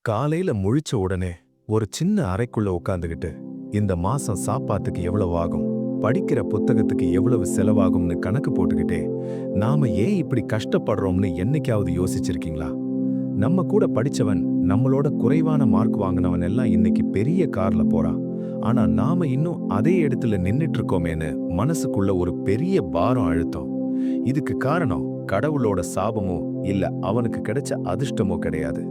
காலையில முழிச்ச உடனே ஒரு சின்ன அறைக்குள்ள உட்காந்துக்கிட்டு இந்த மாசம் சாப்பாட்டுக்கு எவ்வளவு ஆகும், படிக்கிற புத்தகத்துக்கு எவ்வளவு செலவாகும்னு கணக்கு போட்டுக்கிட்டே நாம ஏன் இப்படி கஷ்டப்படுறோம்னு என்னைக்காவது யோசிச்சிருக்கீங்களா? நம்ம கூட படிச்சவன், நம்மளோட குறைவான மார்க் வாங்கினவன் எல்லாம் இன்னைக்கு பெரிய கார்ல போறான். ஆனா நாம இன்னும் அதே இடத்துல நின்னுட்டு இருக்கோமேன்னு மனசுக்குள்ள ஒரு பெரிய பாரம் அழுத்தம். இதுக்கு காரணம் கடவுளோட சாபமோ இல்ல அவனுக்கு கிடைச்ச அதிர்ஷ்டமோ கிடையாது.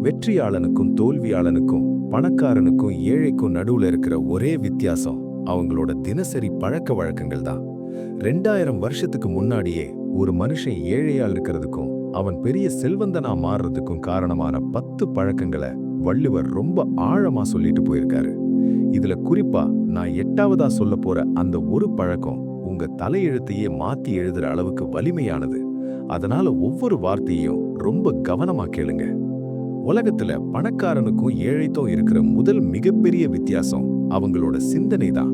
வெற்றியாளனுக்கும் தோல்வியாளனுக்கும் பணக்காரனுக்கும் ஏழைக்கும் நடுவுல இருக்கிற ஒரே வித்தியாசம் அவங்களோட தினசரி பழக்க வழக்கங்கள் தான். 2000 வருஷத்துக்கு முன்னாடியே ஒரு மனுஷன் ஏழையா இருக்கிறதுக்கும் அவன் பெரிய செல்வந்தனா மாறுறதுக்கும் காரணமான 10 பழக்கங்களை வள்ளுவர் ரொம்ப ஆழமா சொல்லிட்டு போயிருக்காரு. இதுல குறிப்பா நான் 8வதா சொல்ல போற அந்த ஒரு பழக்கம் உங்க தலையெழுத்தையே மாத்தி எழுதுற அளவுக்கு வலிமையானது. அதனால ஒவ்வொரு வார்த்தையும் ரொம்ப கவனமா கேளுங்க. உலகத்துல பணக்காரனுக்கும் ஏழைக்கும் இருக்கிற முதல் மிகப்பெரிய வித்தியாசம் அவங்களோட சிந்தனை தான்.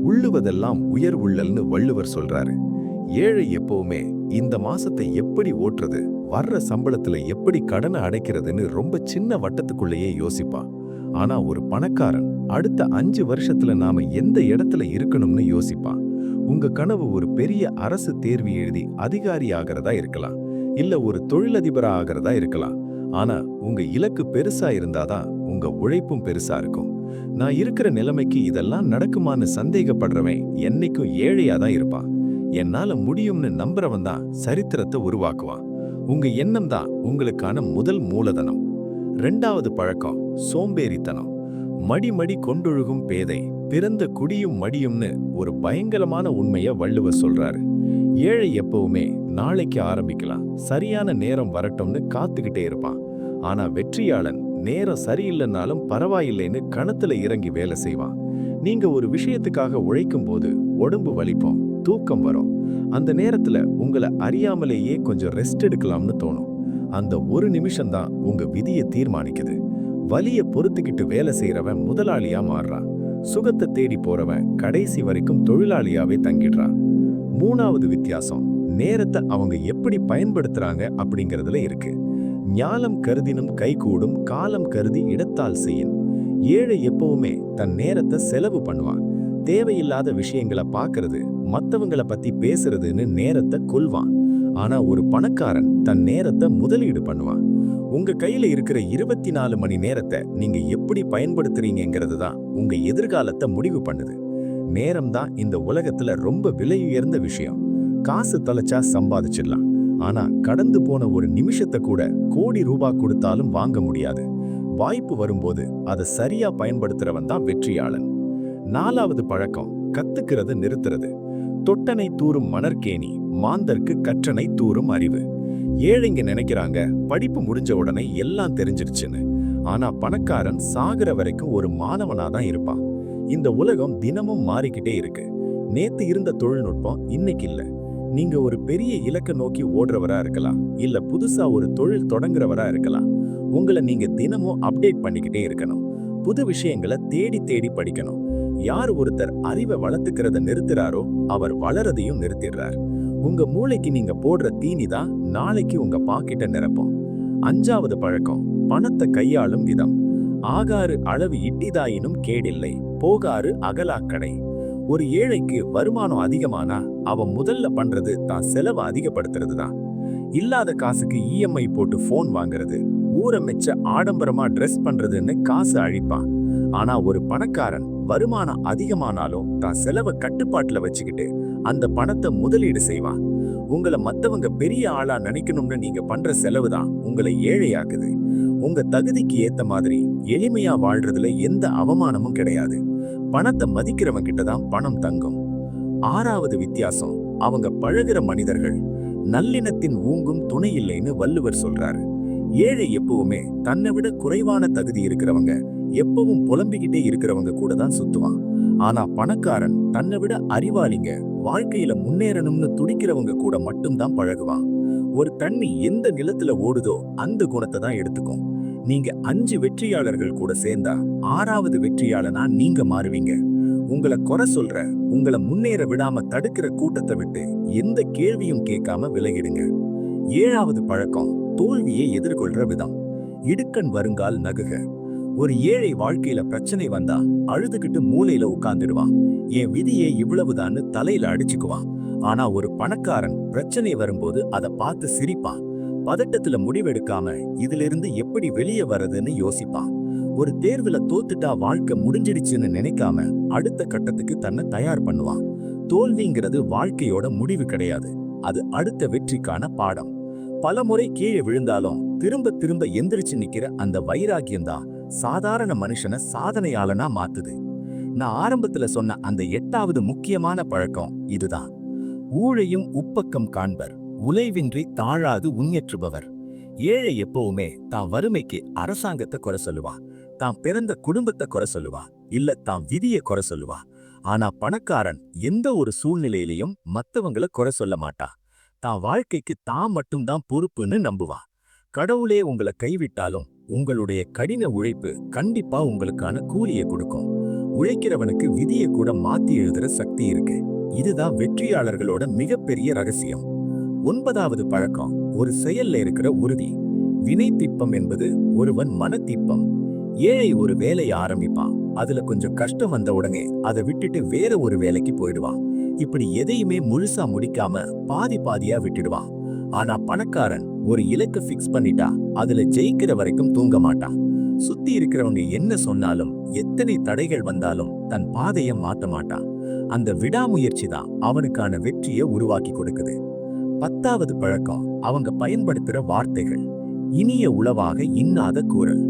உள்ளுவதெல்லாம் உயர் உள்ளல்னு வள்ளுவர் சொல்றாரு. ஏழை எப்பவுமே இந்த மாசத்தை எப்படி ஓட்டுறது, வர்ற சம்பளத்துல எப்படி கடனை அடைக்கிறதுன்னு ரொம்ப சின்ன வட்டத்துக்குள்ளேயே யோசிப்பான். ஆனா ஒரு பணக்காரன் அடுத்த 5 வருஷத்துல நாம எந்த இடத்துல இருக்கணும்னு யோசிப்பான். உங்க கனவு ஒரு பெரிய அரசு தேர்வு எழுதி அதிகாரி ஆகிறதா இருக்கலாம், இல்ல ஒரு தொழிலதிபரா ஆகிறதா இருக்கலாம். ஆனா உங்க இலக்கு பெருசா இருந்தாதான் உங்க உழைப்பும் பெருசா இருக்கும். நான் இருக்கிற நிலைமைக்கு இதெல்லாம் நடக்குமான்னு சந்தேகப்படுறவன் என்னைக்கும் ஏழையா தான் இருப்பான். என்னால முடியும்னு நம்புறவன் தான் சரித்திரத்தை உருவாக்குவான். உங்க எண்ணம் தான் உங்களுக்கான முதல் மூலதனம். 2வது பழக்கம் சோம்பேறித்தனம். மடி கொண்டொழுகும் பேதை பிறந்த குடியும் மடியும்னு ஒரு பயங்கரமான உண்மைய வள்ளுவர் சொல்றாரு. ஏழை எப்பவுமே நாளைக்கு ஆரம்பிக்கலாம், சரியான நேரம் வரட்டும்னு காத்துக்கிட்டே இருப்பான். ஆனா வெற்றியாளன் நேரம் சரியில்லைனாலும் பரவாயில்லைன்னு கணத்துல இறங்கி வேலை செய்வான். நீங்க ஒரு விஷயத்துக்காக உழைக்கும் போது உடம்பு வலிப்போம், தூக்கம் வரும். அந்த நேரத்துல உங்களை அறியாமலேயே கொஞ்சம் ரெஸ்ட் எடுக்கலாம்னு தோணும். அந்த ஒரு நிமிஷம் தான் உங்க விதியை தீர்மானிக்குது. வலிய பொறுத்துக்கிட்டு வேலை செய்யறவன் முதலாளியா மாறுறான். சுகத்தை தேடி போறவன் கடைசி வரைக்கும் தொழிலாளியாவே தங்கிடுறான். 3வது வித்தியாசம் நேரத்தை அவங்க எப்படி பயன்படுத்துறாங்க அப்படிங்கறதுல இருக்கு. ஞாலம் கருதினும் கைகூடும், காலம் கருதி இடத்தால் செய்யும். ஏழை எப்பவுமே தன் நேரத்தை செலவு பண்ணுவான். தேவையில்லாத விஷயங்களை பார்க்கறது, மத்தவங்கள பத்தி பேசுறதுன்னு நேரத்தை கொல்வான். ஆனா ஒரு பணக்காரன் தன் நேரத்தை முதலீடு பண்ணுவான். உங்க கையில இருக்கிற 24 மணி நேரத்தை நீங்க எப்படி பயன்படுத்துறீங்கிறது தான் உங்க எதிர்காலத்தை முடிவு பண்ணுது. நேரம் தான் இந்த உலகத்துல ரொம்ப விலையுயர்ந்த விஷயம். காசு தொலைச்சா சம்பாதிச்சிடலாம், ஆனா கடந்து போன ஒரு நிமிஷத்தை கூட கோடி ரூபாய் கொடுத்தாலும் வாங்க முடியாது. வாய்ப்பு வரும்போது அதை சரியா பயன்படுத்துறவன் தான் வெற்றியாளன். 4வது பழக்கம் கத்துக்கிறது நிறுத்துறது. தொட்டனை தூரும் மணற்கேணி, மாந்தர்க்கு கற்றனை தூரும் அறிவு. ஏழைங்க நினைக்கிறாங்க படிப்பு முடிஞ்ச உடனே எல்லாம் தெரிஞ்சிருச்சுன்னு. ஆனா பணக்காரன் சாகிற வரைக்கும் ஒரு மாணவனாதான் இருப்பான். இந்த உலகம் தினமும் மாறிக்கிட்டே இருக்கு. நேத்து இருந்த தொழில்நுட்பம் இன்னைக்கு இல்ல. நீங்க ஒரு பெரிய இலக்க நோக்கி ஓடுறவரா இருக்கலாம், இல்ல புதுசா ஒரு தொழில் தொடங்குறவரா இருக்கலாம். உங்களை நீங்க தினமும் அப்டேட் பண்ணிக்கிட்டே இருக்கணும். புது விஷயங்களை தேடி தேடி படிக்கணும். யார் ஒருத்தர் அறிவை வளர்த்துக்கிறத நிறுத்துறாரோ அவர் வளரதையும் நிறுத்திடுறார். உங்க மூளைக்கு நீங்க போடுற தீனி தான் நாளைக்கு உங்க பாக்கெட்டை நிரப்பும். 5வது பழக்கம் பணத்தை கையாளும் விதம். ஆகாறு அளவு இட்டிதாயினும் கேடில்லை, போகாறு அகலாக்கடை. ஒரு ஏழைக்கு வருமானம் அதிகமானா அவன் முதல்ல பண்றது தான் செலவை அதிகப்படுத்துறது தான். இல்லாத காசுக்கு இஎம்ஐ போட்டு போன் வாங்குறது, ஊரை மெச்ச ஆடம்பரமா ட்ரெஸ் பண்றதுன்னு காசு அழிப்பான். ஆனா ஒரு பணக்காரன் வருமானம் அதிகமானாலும் தான் செலவை கட்டுப்பாட்டுல வச்சுக்கிட்டு அந்த பணத்தை முதலீடு செய்வான். உங்களை மத்தவங்க பெரிய ஆளா நினைக்கணும்னு நீங்க பண்ற செலவு தான் உங்களை ஏழையாக்குது. உங்க தகுதிக்கு ஏத்த மாதிரி எளிமையா வாழ்றதுல எந்த அவமானமும் கிடையாது. பணத்தை மதிக்கிறவங்க கிட்டதான் பணம் தங்கும். 6வது வித்தியாசம் அவங்க பழகுற மனிதர்கள். நல்லினத்தின் ஊங்கும் துணை இல்லைன்னு வள்ளுவர் சொல்றாரு. ஏழை எப்பவுமே தன்னை விட குறைவான தகுதி இருக்கிறவங்க, எப்பவும் புலம்பிக்கிட்டே இருக்கிறவங்க கூட தான் சுத்துவான். ஆனா பணக்காரன் தன்னை விட அறிவாளிங்க, வாழ்க்கையில முன்னேறணும்னு துடிக்கிறவங்க கூட மட்டும்தான் பழகுவான். ஒரு தண்ணி எந்த நிலத்துல ஓடுதோ அந்த குணத்தை தான் எடுத்துக்கும். நீங்க 5 வெற்றியாளர்கள் கூட சேர்ந்தா 6வது வெற்றியாளனா நீங்க மாறுவீங்க. உங்களை குறை சொல்ற, உங்களை முன்னேற விடாம தடுக்கிற கூட்டத்தை விட்டு எந்த கேள்வியும் கேட்காம விலகிடுங்க. 7வது பழக்கம் தோல்வியை எதிர்கொள்ற விதம். இடுக்கண் வருங்கால் நகுக. ஒரு ஏழை வாழ்க்கையில பிரச்சனை வந்தா அழுதுகிட்டு மூலையில உட்கார்ந்துடுவான். என் விதியே இவ்வளவுதான்னு தலையில அடிச்சுக்குவான். ஆனா ஒரு பணக்காரன் பிரச்சனை வரும்போது அதை பார்த்து சிரிப்பான். பதட்டத்துல முடிவெடுக்காம இதிலிருந்து எப்படி வெளியே வர்றதுன்னு யோசிப்பான். ஒரு தேர்வுல தோத்துட்டா வாழ்க்கை முடிஞ்சிடுச்சுன்னு நினைக்காம அடுத்த கட்டத்துக்கு தன்னை தயார் பண்ணுவான். தோல்விங்கிறது வாழ்க்கையோட முடிவு கிடையாது, அது அடுத்த வெற்றிக்கான பாடம். பலமுறை கீழே விழுந்தாலும் திரும்ப திரும்ப எந்திரிச்சு நிக்கிற அந்த வைராகியம் தான் சாதாரண மனுஷனை சாதனையாளனா மாத்துது. நான் ஆரம்பத்துல சொன்ன அந்த 8வது முக்கியமான பழக்கம் இதுதான். ஊழையும் உப்பக்கம் காண்பர், உழைவின்றி தாழாது உண்யற்றுபவர். ஏழை எப்பவுமே தான் வறுமைக்கு அரசாங்கத்தை குறை சொல்லுவான், தான் பிறந்த குடும்பத்தை குறை சொல்லுவான், இல்ல தான் விதியை குறை சொல்லுவான். ஆனா பணக்காரன் எந்த ஒரு சூழ்நிலையிலையும் மத்தவங்கள குறை சொல்ல மாட்டான். தான் வாழ்க்கைக்கு தான் மட்டும்தான் பொறுப்புன்னு நம்புவான். கடவுளே உங்களை கைவிட்டாலும் உங்களுடைய கடின உழைப்பு கண்டிப்பா உங்களுக்கான கூலியை கொடுக்கும். உழைக்கிறவனுக்கு விதியை கூட மாத்தி எழுதுற சக்தி இருக்கு. இதுதான் வெற்றியாளர்களோட மிகப்பெரிய ரகசியம். 9வது பழக்கம், ஒரு செயல்ல இருக்கிற உறுதி. வினை திப்பம் என்பது ஒருவன் மன திப்பம். ஏழை ஒரு வேலையை ஆரம்பிப்பான், அதுல கொஞ்சம் கஷ்டம் வந்த உடனே அதை விட்டுட்டு வேற ஒரு வேலைக்கு போயிடுவான். இப்படி எதையுமே முழுசா முடிக்காம பாதி பாதியா விட்டுடுவான். ஆனா பணக்காரன் ஒரு இலக்கு ஃபிக்ஸ் பண்ணிட்டா அதுல ஜெயிக்கிற வரைக்கும் தூங்க மாட்டான். சுத்தி இருக்கிறவங்க என்ன சொன்னாலும் எத்தனை தடைகள் வந்தாலும் தன் பாதையை மாத்த மாட்டான். அந்த விடாமுயற்சி தான் அவனுக்கான வெற்றியை உருவாக்கி கொடுக்குது. 10வது பழக்கம், அவங்க பயன்படுத்துற வார்த்தைகள். இனிய உளவாக இன்னாத கூறல்.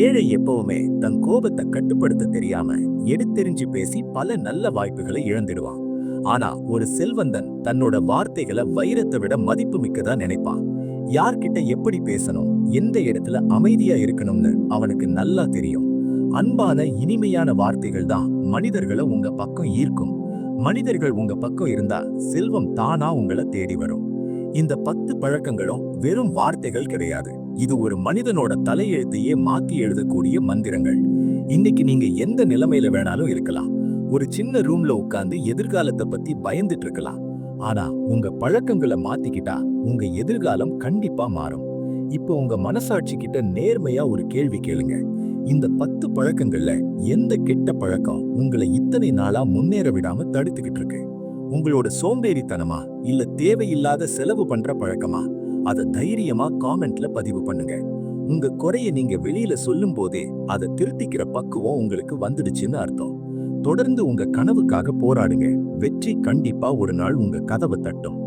ஏழை எப்பவுமே தன் கோபத்தை கட்டுப்படுத்த தெரியாம எடுத்தெறிஞ்சு பேசி பல நல்ல வாய்ப்புகளை இழந்துடுவான். ஆனா ஒரு செல்வந்தன் தன்னோட வார்த்தைகளை வைரத்தை விட மதிப்பு மிக்கதா நினைப்பான். யார்கிட்ட எப்படி பேசணும், எந்த இடத்துல அமைதியா இருக்கணும்னு அவனுக்கு நல்லா தெரியும். அன்பான இனிமையான வார்த்தைகள் தான் மனிதர்களை உங்க பக்கம் ஈர்க்கும். மனிதர்கள் உங்க பக்கம் இருந்தா செல்வம் தானா உங்களை தேடி வரும். இந்த 10 பழக்கங்களும் வெறும் வார்த்தைகள் கிடையாது, இது ஒரு மனிதனோட தலையெழுத்தையே மாத்தி எழுதக்கூடிய மந்திரங்கள். இன்னைக்கு நீங்க எந்த நிலைமையில வேணாலும் இருக்கலாம். ஒரு சின்ன ரூம்ல உட்கார்ந்து எதிர்காலத்தை பத்தி பயந்துட்டு இருக்கலாம். ஆனா உங்க பழக்கங்களை மாத்திக்கிட்டா உங்க எதிர்காலம் கண்டிப்பா மாறும். இப்போ உங்க மனசாட்சி கிட்ட நேர்மையா ஒரு கேள்வி கேளுங்க. இந்த 10 பழக்கங்கள்ல எந்த கெட்ட பழக்கம் உங்களை இத்தனை நாளா முன்னேற விடாம தடுத்துக்கிட்டு இருக்கு? உங்களோட சோம்பேறித்தனமா, இல்ல தேவையில்லாத செலவு பண்ற பழக்கமா? அதை தைரியமா காமெண்ட்ல பதிவு பண்ணுங்க. உங்க குறைய நீங்க வெளியில சொல்லும் போதே அதை திருத்திக்கிற பக்குவம் உங்களுக்கு வந்துடுச்சுன்னு அர்த்தம். தொடர்ந்து உங்க கனவுக்காக போராடுங்க. வெற்றி கண்டிப்பா ஒரு நாள் உங்க கதவை தட்டும்.